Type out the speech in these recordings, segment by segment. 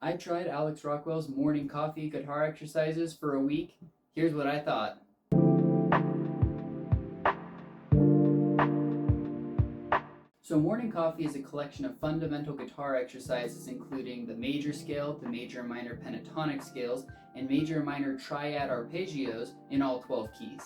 I tried Alex Rockwell's morning coffee guitar exercises for a week. Here's what I thought. So morning coffee is a collection of fundamental guitar exercises including the major scale, the major and minor pentatonic scales, and major and minor triad arpeggios in all 12 keys.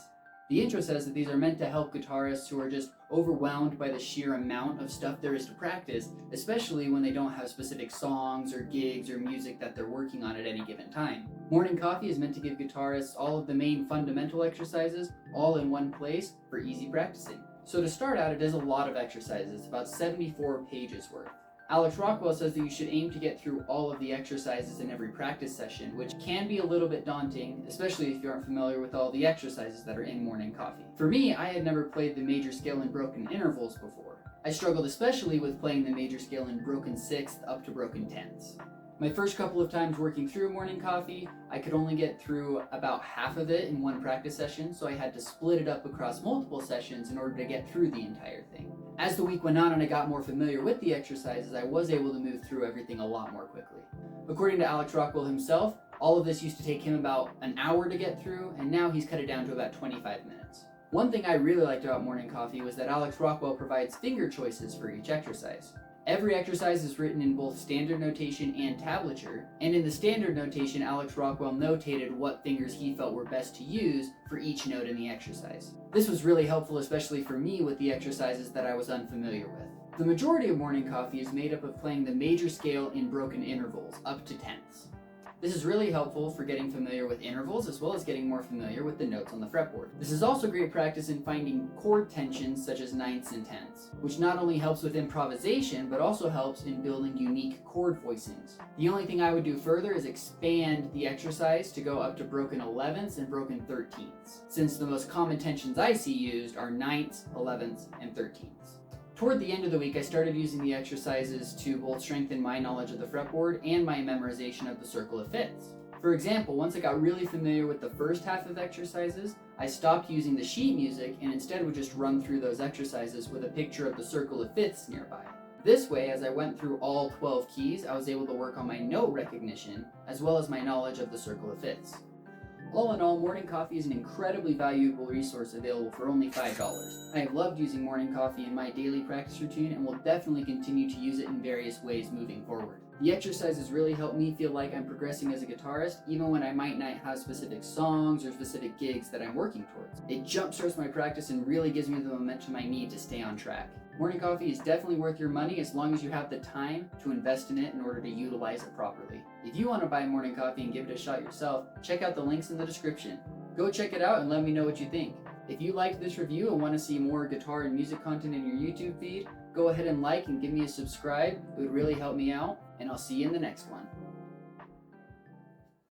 The intro says that these are meant to help guitarists who are just overwhelmed by the sheer amount of stuff there is to practice, especially when they don't have specific songs or gigs or music that they're working on at any given time. Morning coffee is meant to give guitarists all of the main fundamental exercises all in one place for easy practicing. So to start out, it is a lot of exercises, about 74 pages worth. Alex Rockwell says that you should aim to get through all of the exercises in every practice session, which can be a little bit daunting, especially if you aren't familiar with all the exercises that are in morning coffee. For me, I had never played the major scale in broken intervals before. I struggled especially with playing the major scale in broken sixth up to broken tenths. My first couple of times working through morning coffee, I could only get through about half of it in one practice session, so I had to split it up across multiple sessions in order to get through the entire thing. As the week went on and I got more familiar with the exercises, I was able to move through everything a lot more quickly. According to Alex Rockwell himself, all of this used to take him about an hour to get through, and now he's cut it down to about 25 minutes. One thing I really liked about morning coffee was that Alex Rockwell provides finger choices for each exercise. Every exercise is written in both standard notation and tablature, and in the standard notation, Alex Rockwell notated what fingers he felt were best to use for each note in the exercise. This was really helpful, especially for me with the exercises that I was unfamiliar with. The majority of morning coffee is made up of playing the major scale in broken intervals, up to tenths. This is really helpful for getting familiar with intervals as well as getting more familiar with the notes on the fretboard. This is also great practice in finding chord tensions such as ninths and tenths, which not only helps with improvisation but also helps in building unique chord voicings. The only thing I would do further is expand the exercise to go up to broken 11ths and broken 13ths, since the most common tensions I see used are ninths, 11ths, and 13ths. Toward the end of the week, I started using the exercises to both strengthen my knowledge of the fretboard and my memorization of the circle of fifths. For example, once I got really familiar with the first half of exercises, I stopped using the sheet music and instead would just run through those exercises with a picture of the circle of fifths nearby. This way, as I went through all 12 keys, I was able to work on my note recognition as well as my knowledge of the circle of fifths. All in all, morning coffee is an incredibly valuable resource available for only $5. I have loved using morning coffee in my daily practice routine and will definitely continue to use it in various ways moving forward. The exercises really help me feel like I'm progressing as a guitarist, even when I might not have specific songs or specific gigs that I'm working towards. It jumpstarts my practice and really gives me the momentum I need to stay on track. Morning coffee is definitely worth your money as long as you have the time to invest in it in order to utilize it properly. If you want to buy morning coffee and give it a shot yourself, check out the links in the description. Go check it out and let me know what you think. If you liked this review and want to see more guitar and music content in your YouTube feed, go ahead and like and give me a subscribe. It would really help me out, and I'll see you in the next one.